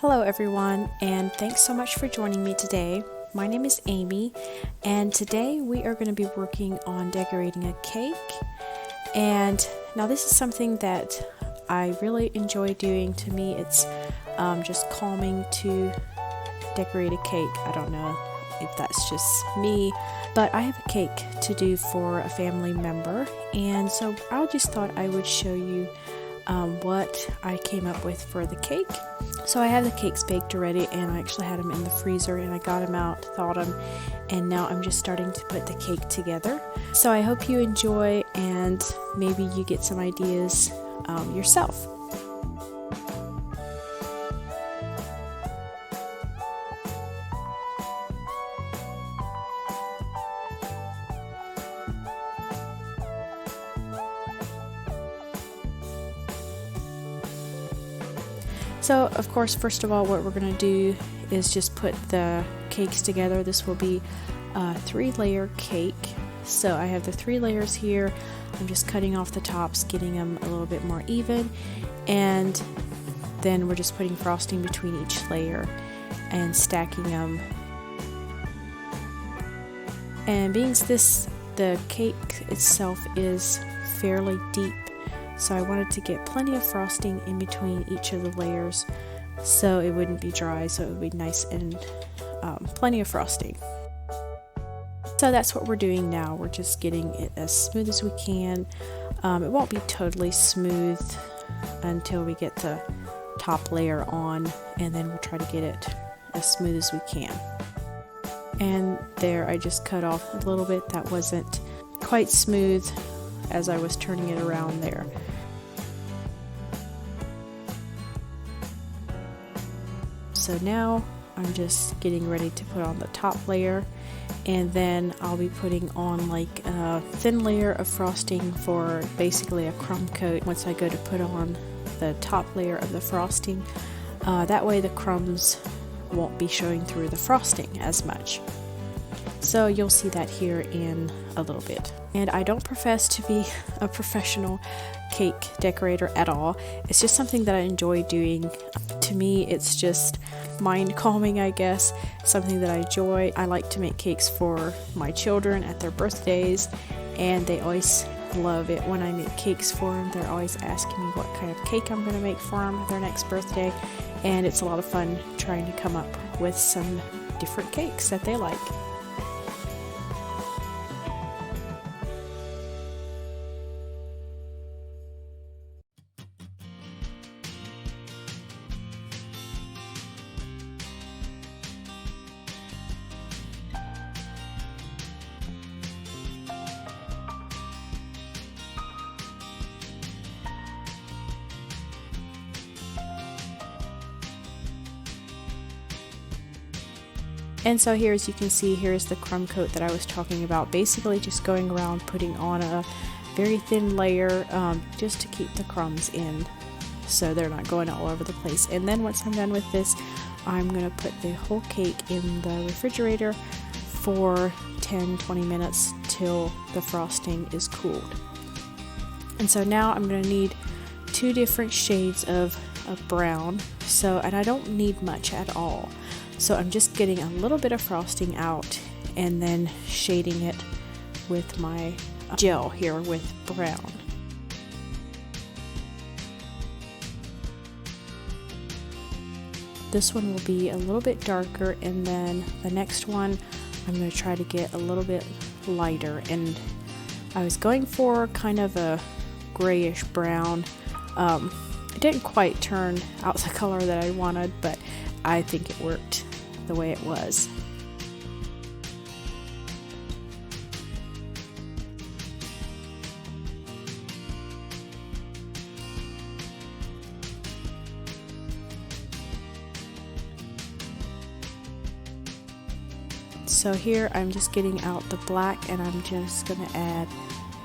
Hello everyone, and thanks so much for joining me today. My name is Amy, and today we are going to be working on decorating a cake. And now this is something that I really enjoy doing. To me, it's just calming to decorate a cake. I don't know if that's just me, but I have a cake to do for a family member, and so I just thought I would show you what I came up with for the cake. So I have the cakes baked already, and I actually had them in the freezer, and I got them out, thawed them, and now I'm just starting to put the cake together. So I hope you enjoy, and maybe you get some ideas yourself. So of course, first of all, what we're going to do is just put the cakes together. This will be a 3-layer cake. So I have the 3 layers here. I'm just cutting off the tops, getting them a little bit more even, and then we're just putting frosting between each layer and stacking them. And being the cake itself is fairly deep, so I wanted to get plenty of frosting in between each of the layers so it wouldn't be dry, so it would be nice and plenty of frosting. So that's what we're doing now. We're just getting it as smooth as we can. It won't be totally smooth until we get the top layer on, and then we'll try to get it as smooth as we can. And there, I just cut off a little bit that wasn't quite smooth as I was turning it around there. So now I'm just getting ready to put on the top layer, and then I'll be putting on like a thin layer of frosting for basically a crumb coat once I go to put on the top layer of the frosting. That way the crumbs won't be showing through the frosting as much. So you'll see that here in a little bit. And I don't profess to be a professional cake decorator at all. It's just something that I enjoy doing. To me, it's just mind calming, I guess. Something that I enjoy. I like to make cakes for my children at their birthdays, and they always love it when I make cakes for them. They're always asking me what kind of cake I'm going to make for them at their next birthday, and it's a lot of fun trying to come up with some different cakes that they like. And so here, as you can see, here's the crumb coat that I was talking about. Basically just going around putting on a very thin layer just to keep the crumbs in so they're not going all over the place. And then once I'm done with this, I'm going to put the whole cake in the refrigerator for 10-20 minutes till the frosting is cooled. And so now I'm going to need 2 different shades of brown. And I don't need much at all. So I'm just getting a little bit of frosting out and then shading it with my gel here with brown. This one will be a little bit darker, and then the next one I'm going to try to get a little bit lighter, and I was going for kind of a grayish brown. It didn't quite turn out the color that I wanted, but I think it worked the way it was. So here I'm just getting out the black, and I'm just going to add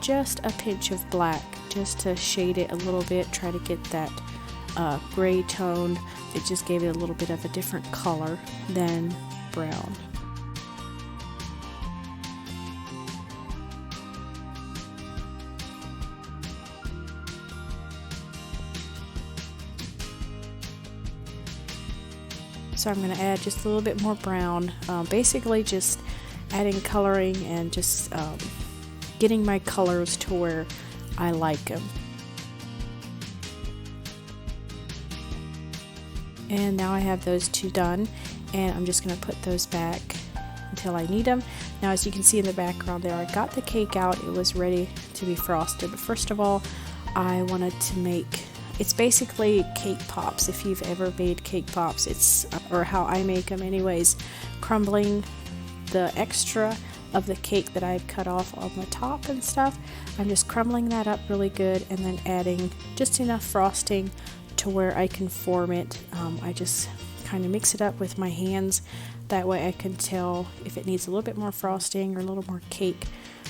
just a pinch of black just to shade it a little bit, try to get that gray tone. It just gave it a little bit of a different color than brown. So I'm going to add just a little bit more brown, basically just adding coloring and just getting my colors to where I like them. And now I have those two done, and I'm just going to put those back until I need them. Now, as you can see in the background there, I got the cake out. It was ready to be frosted. But first of all, I wanted to make, it's basically cake pops. If you've ever made cake pops, it's, or how I make them anyways, crumbling the extra of the cake that I've cut off on the top and stuff. I'm just crumbling that up really good and then adding just enough frosting to where I can form it. I just kind of mix it up with my hands. That way I can tell if it needs a little bit more frosting or a little more cake.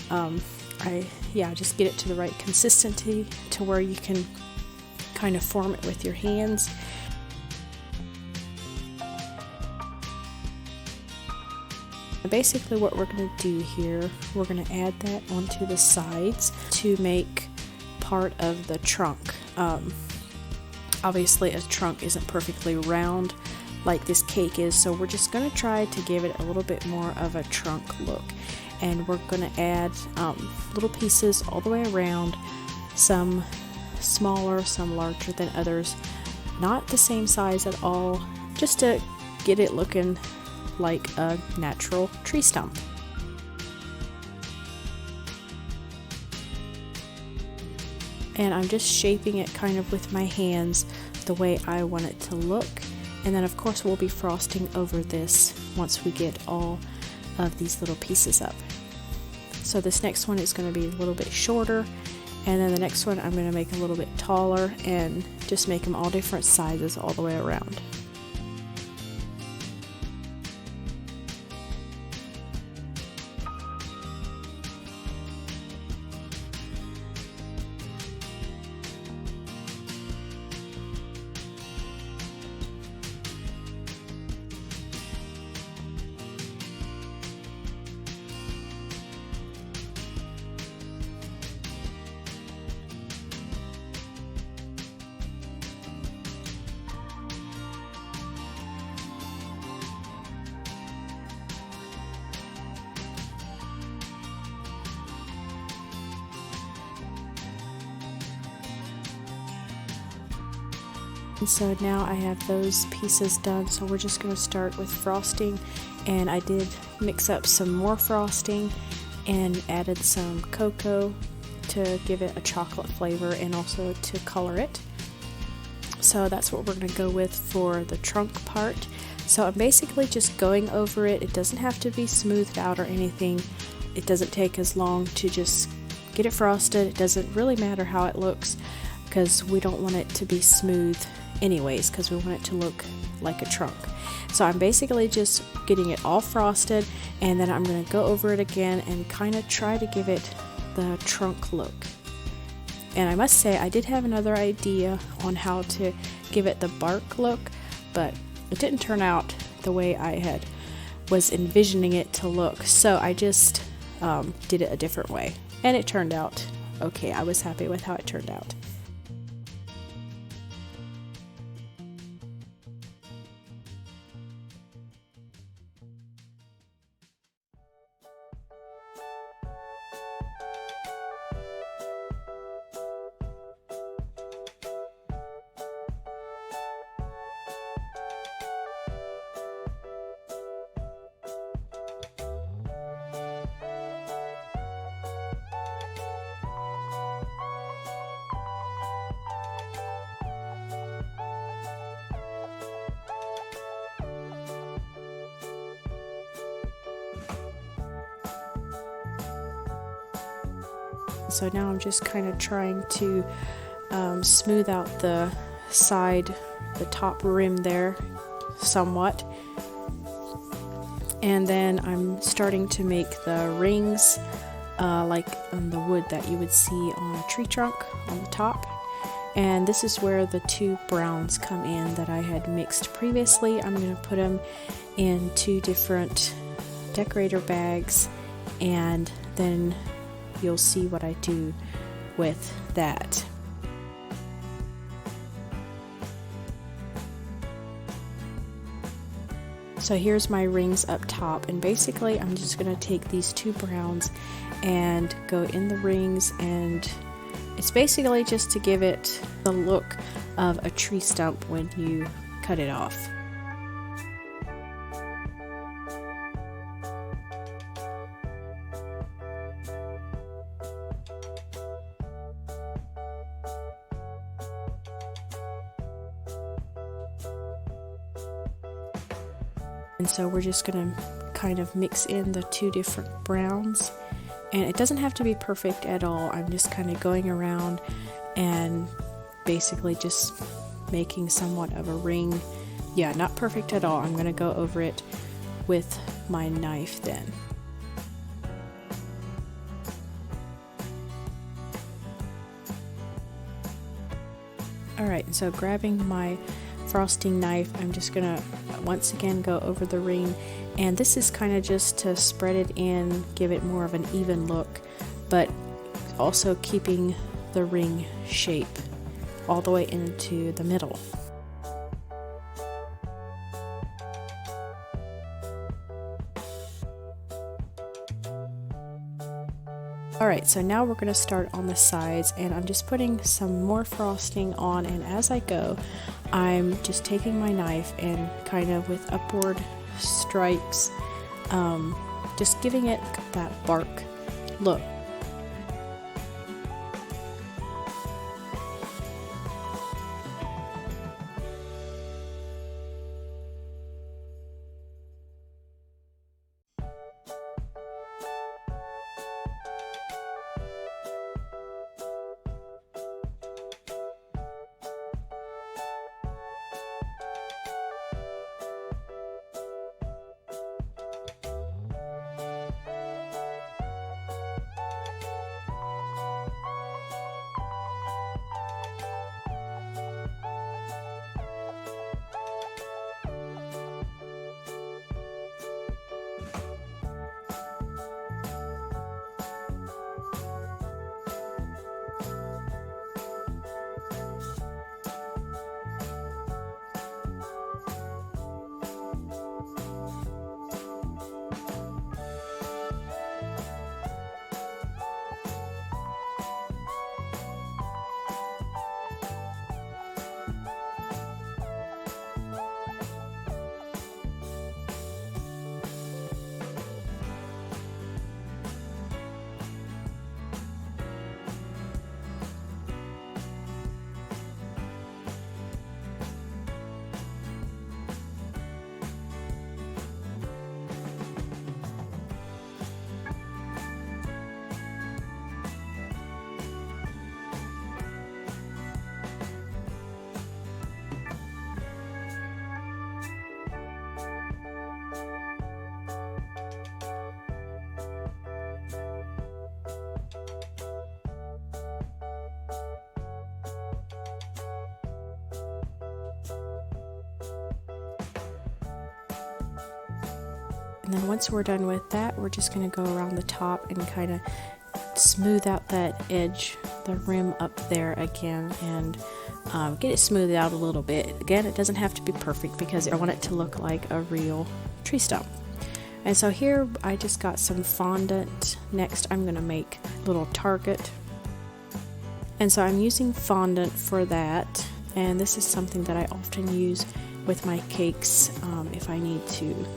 I just get it to the right consistency to where you can kind of form it with your hands. Basically what we're going to do here, we're going to add that onto the sides to make part of the trunk. Obviously a trunk isn't perfectly round like this cake is, so we're just going to try to give it a little bit more of a trunk look. And we're going to add little pieces all the way around, some smaller, some larger than others, not the same size at all, just to get it looking like a natural tree stump. And I'm just shaping it kind of with my hands the way I want it to look. And then of course we'll be frosting over this once we get all of these little pieces up. So this next one is going to be a little bit shorter, and then the next one I'm going to make a little bit taller and just make them all different sizes all the way around. And so now I have those pieces done, so we're just going to start with frosting. And I did mix up some more frosting and added some cocoa to give it a chocolate flavor and also to color it. So that's what we're going to go with for the trunk part. So I'm basically just going over it. It doesn't have to be smoothed out or anything. It doesn't take as long to just get it frosted. It doesn't really matter how it looks because we don't want it to be smooth anyways, because we want it to look like a trunk. So I'm basically just getting it all frosted, and then I'm going to go over it again and kind of try to give it the trunk look. And I must say I did have another idea on how to give it the bark look, but it didn't turn out the way I was envisioning it to look, so I just did it a different way, and it turned out okay. I was happy with how it turned out. So now I'm just kind of trying to smooth out the side, the top rim there somewhat. And then I'm starting to make the rings like on the wood that you would see on a tree trunk on the top. And this is where the two browns come in that I had mixed previously. I'm going to put them in two different decorator bags, and then you'll see what I do with that. So here's my rings up top, and basically I'm just going to take these two browns and go in the rings, and it's basically just to give it the look of a tree stump when you cut it off. And so we're just going to kind of mix in the two different browns, and it doesn't have to be perfect at all. I'm just kind of going around and basically just making somewhat of a ring. Yeah, not perfect at all. I'm going to go over it with my knife then. Alright, so grabbing my frosting knife, I'm just gonna once again go over the ring, and this is kind of just to spread it in, give it more of an even look, but also keeping the ring shape all the way into the middle. Alright, so now we're going to start on the sides, and I'm just putting some more frosting on, and as I go, I'm just taking my knife and kind of with upward strikes, just giving it that bark look. And then once we're done with that, we're just going to go around the top and kind of smooth out that edge, the rim up there again, and get it smoothed out a little bit. Again, it doesn't have to be perfect because I want it to look like a real tree stump. And so here I just got some fondant. Next I'm going to make a little target. And so I'm using fondant for that, and this is something that I often use with my cakes if I need to.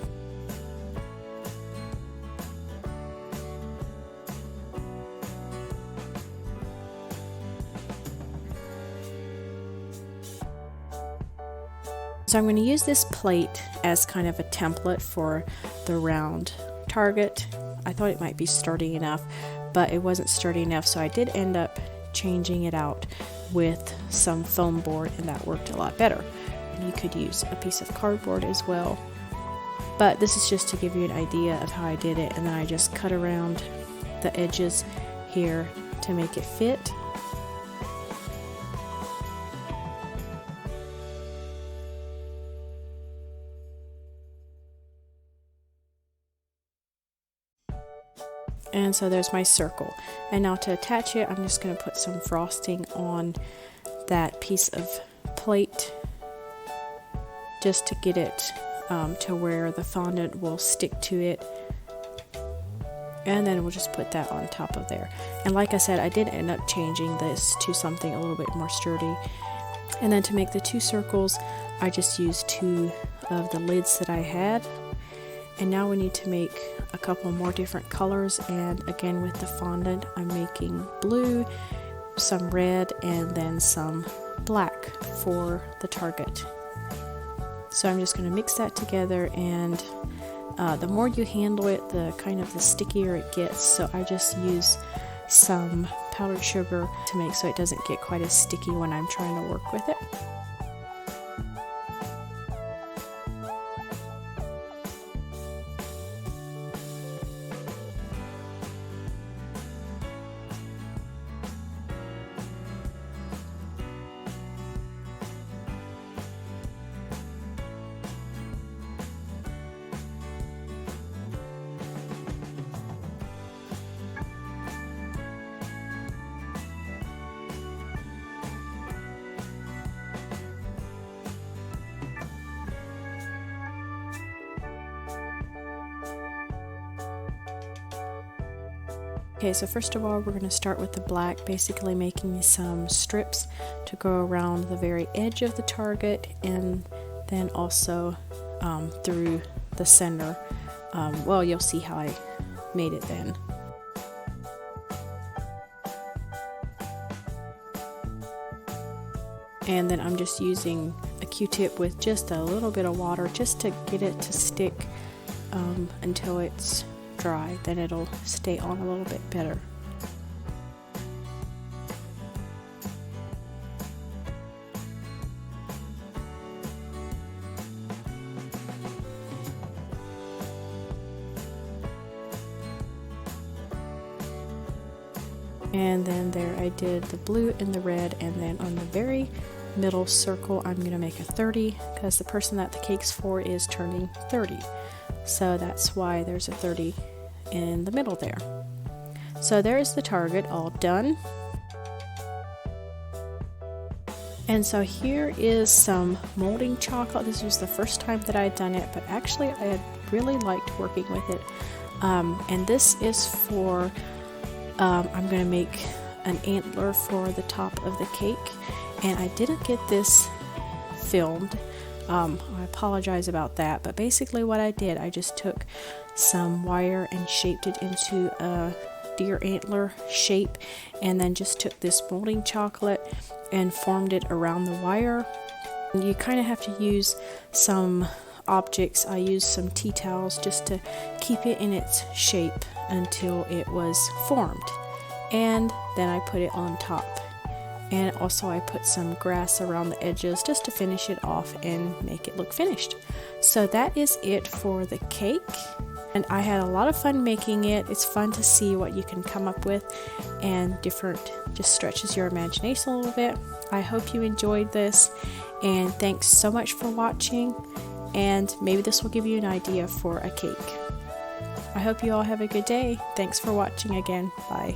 So I'm going to use this plate as kind of a template for the round target. I thought it might be sturdy enough, but it wasn't sturdy enough, so I did end up changing it out with some foam board, and that worked a lot better. And you could use a piece of cardboard as well. But this is just to give you an idea of how I did it, and then I just cut around the edges here to make it fit. And so there's my circle. And now to attach it, I'm just going to put some frosting on that piece of plate just to get it to where the fondant will stick to it. And then we'll just put that on top of there. And like I said, I did end up changing this to something a little bit more sturdy. And then to make the 2 circles, I just used 2 of the lids that I had. And now we need to make a couple more different colors. And again, with the fondant, I'm making blue, some red, and then some black for the target. So I'm just going to mix that together, and the more you handle it, the stickier it gets. So I just use some powdered sugar to make so it doesn't get quite as sticky when I'm trying to work with it. Okay, so first of all, we're going to start with the black, basically making some strips to go around the very edge of the target, and then also through the center. Well, you'll see how I made it then. And then I'm just using a Q-tip with just a little bit of water just to get it to stick until it's dry. Then it'll stay on a little bit better. And then there I did the blue and the red, and then on the very middle circle I'm going to make a 30 because the person that the cake's for is turning 30. So that's why there's a 30 in the middle there. So there's the target all done. And so here is some molding chocolate. This was the first time that I had done it, but actually I had really liked working with it. And this is for, I'm going to make an antler for the top of the cake. And I didn't get this filmed. I apologize about that, but basically what I did, I just took some wire and shaped it into a deer antler shape, and then just took this molding chocolate and formed it around the wire. And you kind of have to use some objects. I used some tea towels just to keep it in its shape until it was formed, and then I put it on top. And also I put some grass around the edges just to finish it off and make it look finished. So that is it for the cake. And I had a lot of fun making it. It's fun to see what you can come up with, and just stretches your imagination a little bit. I hope you enjoyed this, and thanks so much for watching, and maybe this will give you an idea for a cake. I hope you all have a good day. Thanks for watching again. Bye.